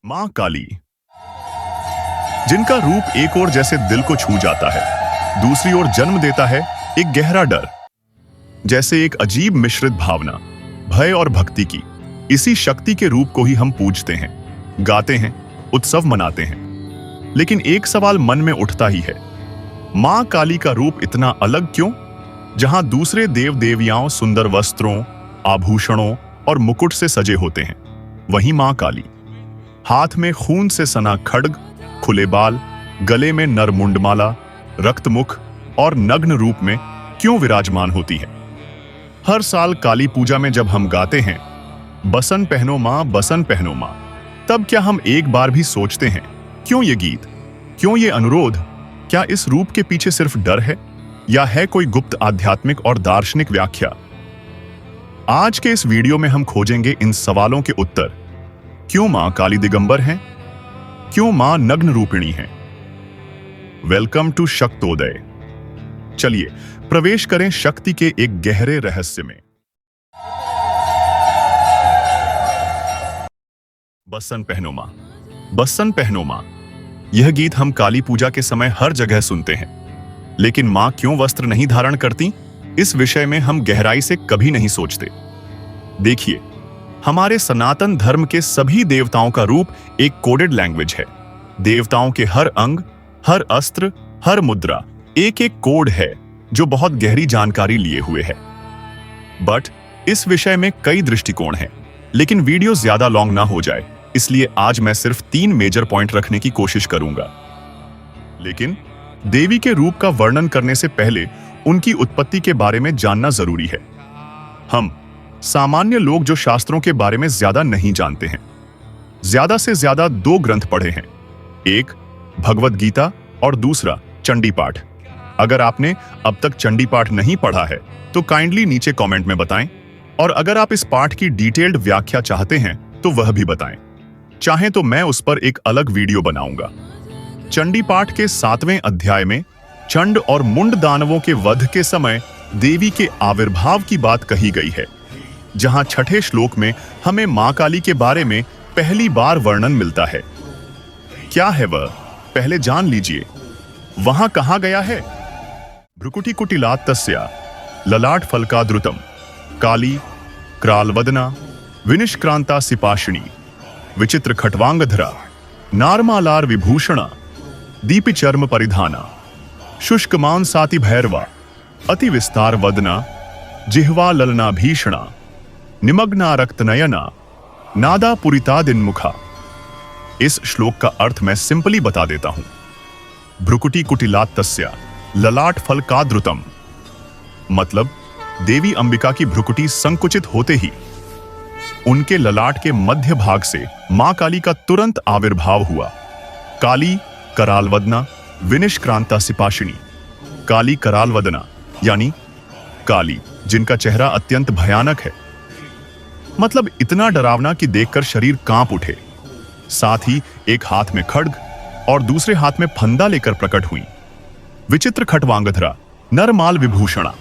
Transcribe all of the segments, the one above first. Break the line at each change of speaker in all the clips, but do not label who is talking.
मां काली, जिनका रूप एक ओर जैसे दिल को छू जाता है, दूसरी ओर जन्म देता है एक गहरा डर, जैसे एक अजीब मिश्रित भावना, भय और भक्ति की। इसी शक्ति के रूप को ही हम पूजते हैं, गाते हैं, उत्सव मनाते हैं। लेकिन एक सवाल मन में उठता ही है, मां काली का रूप इतना अलग क्यों? जहां दूसरे देव देवियां सुंदर वस्त्रों, आभूषणों और मुकुट से सजे होते हैं, वहीं मां काली हाथ में खून से सना खड्ग, खुले बाल, गले में नरमुंडमाला, रक्तमुख और नग्न रूप में क्यों विराजमान होती है? हर साल काली पूजा में जब हम गाते हैं, बसन पहनो मां, बसन पहनो मां, तब क्या हम एक बार भी सोचते हैं, क्यों ये गीत, क्यों ये अनुरोध? क्या इस रूप के पीछे सिर्फ डर है, या है कोई गुप्त आध्यात्मिक और दार्शनिक व्याख्या? आज के इस वीडियो में हम खोजेंगे इन सवालों के उत्तर। क्यों मां काली दिगंबर हैं? क्यों मां नग्न रूपिणी हैं? Welcome to Shaktoday. चलिए प्रवेश करें शक्ति के एक गहरे रहस्य में। बसन पहनो मां, बसन पहनो मां, यह गीत हम काली पूजा के समय हर जगह सुनते हैं। लेकिन मां क्यों वस्त्र नहीं धारण करती, इस विषय में हम गहराई से कभी नहीं सोचते। देखिए, हमारे सनातन धर्म के सभी देवताओं का रूप एक कोडेड लैंग्वेज है। देवताओं के हर अंग, हर अस्त्र, हर मुद्रा एक एक कोड है जो बहुत गहरी जानकारी लिए हुए है। बट इस विषय में कई दृष्टिकोण हैं, लेकिन वीडियो ज्यादा लॉन्ग ना हो जाए, इसलिए आज मैं सिर्फ 3 मेजर पॉइंट रखने की कोशिश करूंगा। लेकिन देवी के रूप का वर्णन करने से पहले उनकी उत्पत्ति के बारे में जानना जरूरी है। हम सामान्य लोग जो शास्त्रों के बारे में ज्यादा नहीं जानते हैं, ज्यादा से ज्यादा 2 ग्रंथ पढ़े हैं, एक भगवद गीता और दूसरा चंडी पाठ। अगर आपने अब तक चंडी पाठ नहीं पढ़ा है तो काइंडली नीचे कमेंट में बताएं, और अगर आप इस पाठ की डिटेल्ड व्याख्या चाहते हैं तो वह भी बताएं। चाहें तो मैं उस पर एक अलग वीडियो बनाऊंगा। चंडी पाठ के 7वें अध्याय में चंड और मुंड दानवों के वध के समय देवी के आविर्भाव की बात कही गई है, जहां 6ठे श्लोक में हमें मां काली के बारे में पहली बार वर्णन मिलता है। क्या है वह, पहले जान लीजिए। वहां कहा गया है, भ्रुकुटी कुटिलात्तस्या ललाट फलकाद्रुतम काली क्रालवदना विनिष्क्रांता सिपाशिनी विचित्र खट्वांगधरा नारमालार विभूषणा दीपि चर्म परिधाना शुष्क मांसाति भैरवा अति विस्तार वदना जिह्वा ललना भीषणा निमग्ना रक्तनयना नादा पुरितादिन्मुखा। इस श्लोक का अर्थ मैं सिंपली बता देता हूं। भ्रुकुटी कुटिलात्तस्या ललाट फलकाद्रुतम मतलब देवी अंबिका की भ्रुकुटी संकुचित होते ही उनके ललाट के मध्य भाग से मां काली का तुरंत आविर्भाव हुआ। काली करालवदना विनिष्क्रांता सिपाशिनी, काली करालवदना यानी काली जिनका चेहरा अत्यंत भयानक है, मतलब इतना डरावना कि देखकर शरीर कांप उठे। साथ ही एक हाथ में खड्ग और दूसरे हाथ में फंदा लेकर प्रकट हुई। विचित्र खट्वांगधरा नरमाल विभूषणा,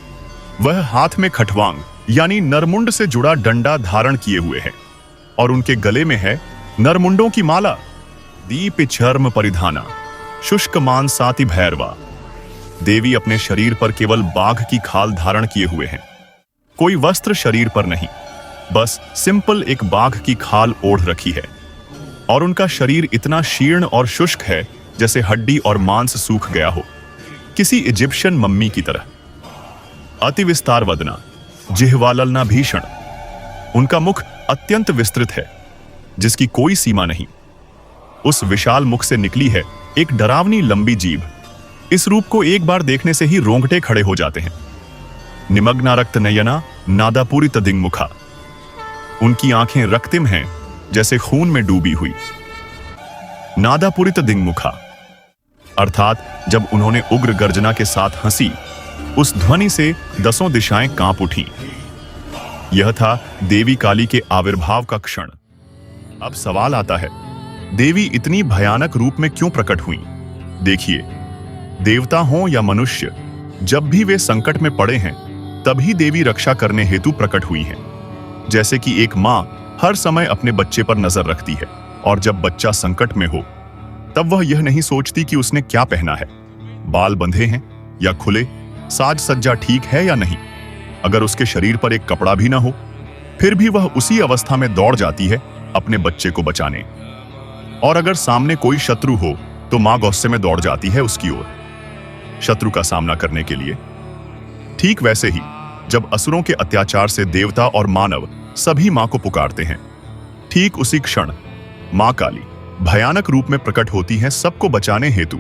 वह हाथ में खट्वांग यानी नरमुंड से जुड़ा डंडा धारण किए हुए है और उनके गले में है नरमुंडों की माला। दीप चर्म परिधाना शुष्क मांसाति भैरवा, देवी अपने शरीर पर केवल बाघ की खाल धारण किए हुए हैं, कोई वस्त्र शरीर पर नहीं, बस सिंपल एक बाघ की खाल ओढ़ रखी है। और उनका शरीर इतना शीर्ण और शुष्क है जैसे हड्डी और मांस सूख गया हो, किसी इजिप्शियन मम्मी की तरह। अति विस्तार वदना जिह्वा ललना भीषण, उनका मुख अत्यंत विस्तृत है जिसकी कोई सीमा नहीं। उस विशाल मुख से निकली है एक डरावनी लंबी जीभ। इस रूप को एक बार देखने से ही रोंगटे खड़े हो जाते हैं। निमग्ना रक्त नयना नादापुरी तदिंगमुखा, उनकी आंखें रक्तिम हैं जैसे खून में डूबी हुई। नादापुरी तदिंगमुखा अर्थात जब उन्होंने उग्र गर्जना के साथ हंसी, उस ध्वनि से 10 दिशाएं कांप उठीं। यह था देवी काली के आविर्भाव का क्षण। अब सवाल आता है, देवी इतनी भयानक रूप में क्यों प्रकट हुई? देखिए, देवता हों या मनुष्य, जब भी वे संकट में पड़े हैं तभी देवी रक्षा करने हेतु प्रकट हुई हैं। जैसे कि एक मां हर समय अपने बच्चे पर नजर रखती है और जब बच्चा संकट में हो तब वह यह नहीं सोचती कि उसने क्या पहना है, बाल बंधे हैं या खुले, साज सज्जा ठीक है या नहीं। अगर उसके शरीर पर एक कपड़ा भी ना हो फिर भी वह उसी अवस्था में दौड़ जाती है अपने बच्चे को बचाने। और अगर सामने कोई शत्रु हो तो मां गुस्से में दौड़ जाती है उसकी ओर शत्रु का सामना करने के लिए। ठीक वैसे ही जब असुरों के अत्याचार से देवता और मानव सभी मां को पुकारते हैं, ठीक उसी क्षण मां काली भयानक रूप में प्रकट होती हैं सबको बचाने हेतु।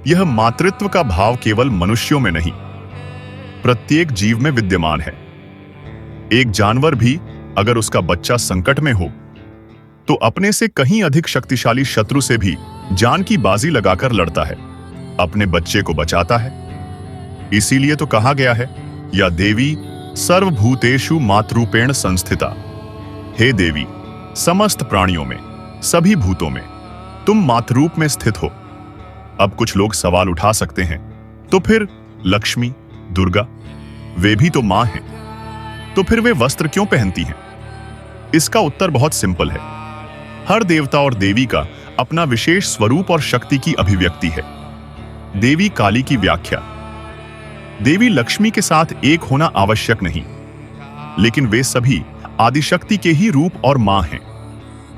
यह मातृत्व का भाव केवल मनुष्यों में नहीं, प्रत्येक जीव में विद्यमान है। एक जानवर भी अगर उसका बच्चा संकट में हो तो अपने से कहीं अधिक शक्तिशाली शत्रु से भी जान की बाजी लगाकर लड़ता है, अपने बच्चे को बचाता है। इसीलिए तो कहा गया है, या देवी सर्वभूतेषु मातृरूपेण संस्थिता। हे देवी, समस्त प्राणियों में, सभी भूतों में तुम मातृरूप में स्थित हो। अब कुछ लोग सवाल उठा सकते हैं, तो फिर लक्ष्मी, दुर्गा, वे भी तो मां हैं, तो फिर वे वस्त्र क्यों पहनती हैं? इसका उत्तर बहुत सिंपल है। हर देवता और देवी का अपना विशेष स्वरूप और शक्ति की अभिव्यक्ति है। देवी काली की व्याख्या: देवी लक्ष्मी के साथ एक होना आवश्यक नहीं, लेकिन वे सभी आदिशक्ति के ही रूप और मां हैं।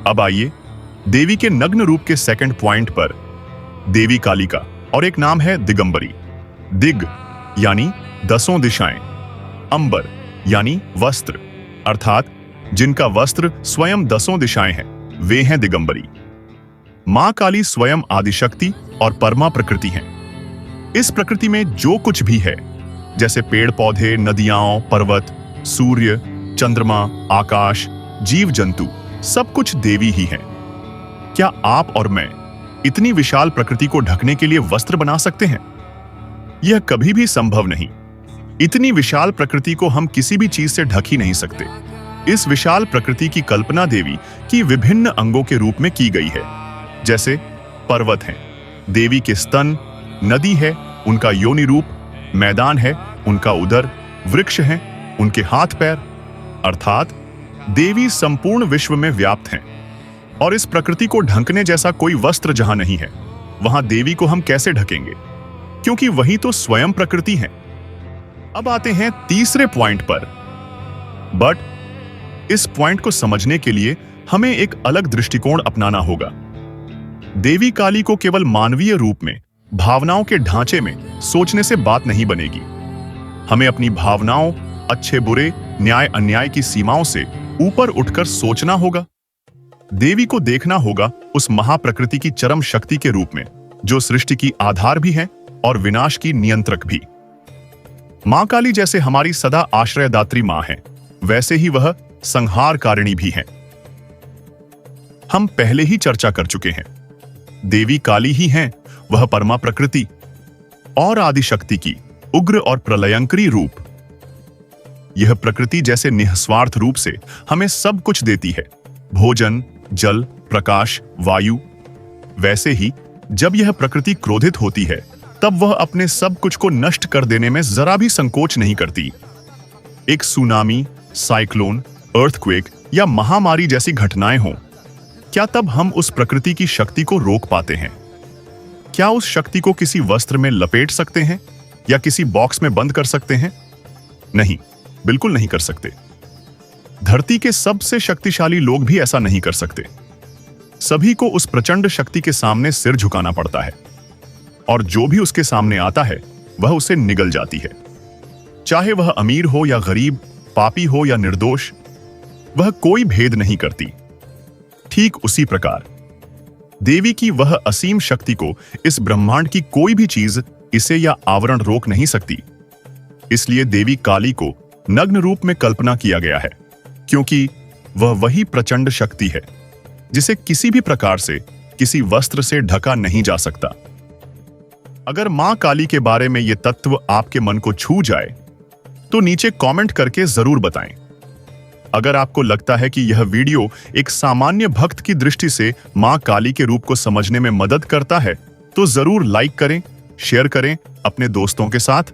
अब आइए देवी के नग्न रूप के सेकंड पॉइंट पर। देवी काली का और एक नाम है दिगंबरी। दिग यानी 10 दिशाएं, अंबर यानी वस्त्र, अर्थात जिनका वस्त्र स्वयं 10 दिशाएं हैं, वे हैं दिगंबरी। मां काली स्वयं आदिशक्ति और परमा प्रकृति हैं। इस प्रकृति में जो कुछ भी है, जैसे पेड़ पौधे, नदियां, पर्वत, सूर्य, चंद्रमा, आकाश, जीव जंतु, सब कुछ देवी ही हैं। क्या आप और मैं इतनी विशाल प्रकृति को ढकने के लिए वस्त्र बना सकते हैं? यह कभी भी संभव नहीं। इतनी विशाल प्रकृति को हम किसी भी चीज से ढक ही नहीं सकते। इस विशाल प्रकृति की कल्पना देवी की विभिन्न अंगों के रूप में की गई है। जैसे पर्वत हैं, देवी के स्तन; नदी है, उनका योनि रूप; मैदान है, उनका उदर; वृक्ष हैं, उनके हाथ पैर। अर्थात देवी संपूर्ण विश्व में व्याप्त हैं। और इस प्रकृति को ढकने जैसा कोई वस्त्र जहां नहीं है, वहां देवी को हम कैसे ढकेंगे? क्योंकि वही तो स्वयं प्रकृति है। अब आते हैं तीसरे पॉइंट पर। बट इस पॉइंट को समझने के लिए हमें एक अलग दृष्टिकोण अपनाना होगा। देवी काली को केवल मानवीय रूप में, भावनाओं के ढांचे में सोचने से बात नहीं बनेगी। हमें अपनी भावनाओं, अच्छे बुरे, न्याय अन्याय की सीमाओं से ऊपर उठकर सोचना होगा। देवी को देखना होगा उस महाप्रकृति की चरम शक्ति के रूप में, जो सृष्टि की आधार भी है और विनाश की नियंत्रक भी। मां काली जैसे हमारी सदा आश्रयदात्री मां है, वैसे ही वह संहारकारिणी भी है। हम पहले ही चर्चा कर चुके हैं, देवी काली ही हैं वह परमा प्रकृति और आदिशक्ति की उग्र और प्रलयंकरी रूप। यह प्रकृति जैसे निस्वार्थ रूप से हमें सब कुछ देती है, भोजन, जल, प्रकाश, वायु, वैसे ही जब यह प्रकृति क्रोधित होती है तब वह अपने सब कुछ को नष्ट कर देने में जरा भी संकोच नहीं करती। एक सुनामी, साइक्लोन, अर्थक्वेक या महामारी जैसी घटनाएं हों, क्या तब हम उस प्रकृति की शक्ति को रोक पाते हैं? क्या उस शक्ति को किसी वस्त्र में लपेट सकते हैं या किसी बॉक्स में बंद कर सकते हैं? नहीं, बिल्कुल नहीं कर सकते। धरती के सबसे शक्तिशाली लोग भी ऐसा नहीं कर सकते। सभी को उस प्रचंड शक्ति के सामने सिर झुकाना पड़ता है, और जो भी उसके सामने आता है वह उसे निगल जाती है। चाहे वह अमीर हो या गरीब, पापी हो या निर्दोष, वह कोई भेद नहीं करती। ठीक उसी प्रकार देवी की वह असीम शक्ति को इस ब्रह्मांड की कोई भी चीज इसे या आवरण रोक नहीं सकती। इसलिए देवी काली को नग्न रूप में कल्पना किया गया है, क्योंकि वह वही प्रचंड शक्ति है जिसे किसी भी प्रकार से किसी वस्त्र से ढका नहीं जा सकता। अगर मां काली के बारे में यह तत्व आपके मन को छू जाए तो नीचे कमेंट करके जरूर बताएं। अगर आपको लगता है कि यह वीडियो एक सामान्य भक्त की दृष्टि से मां काली के रूप को समझने में मदद करता है तो जरूर लाइक करें, शेयर करें अपने दोस्तों के साथ।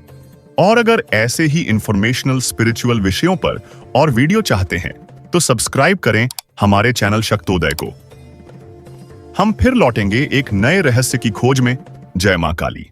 और अगर ऐसे ही इंफॉर्मेशनल स्पिरिचुअल विषयों पर और वीडियो चाहते हैं तो सब्सक्राइब करें हमारे चैनल शक्तोदय को। हम फिर लौटेंगे एक नए रहस्य की खोज में। जय मां काली।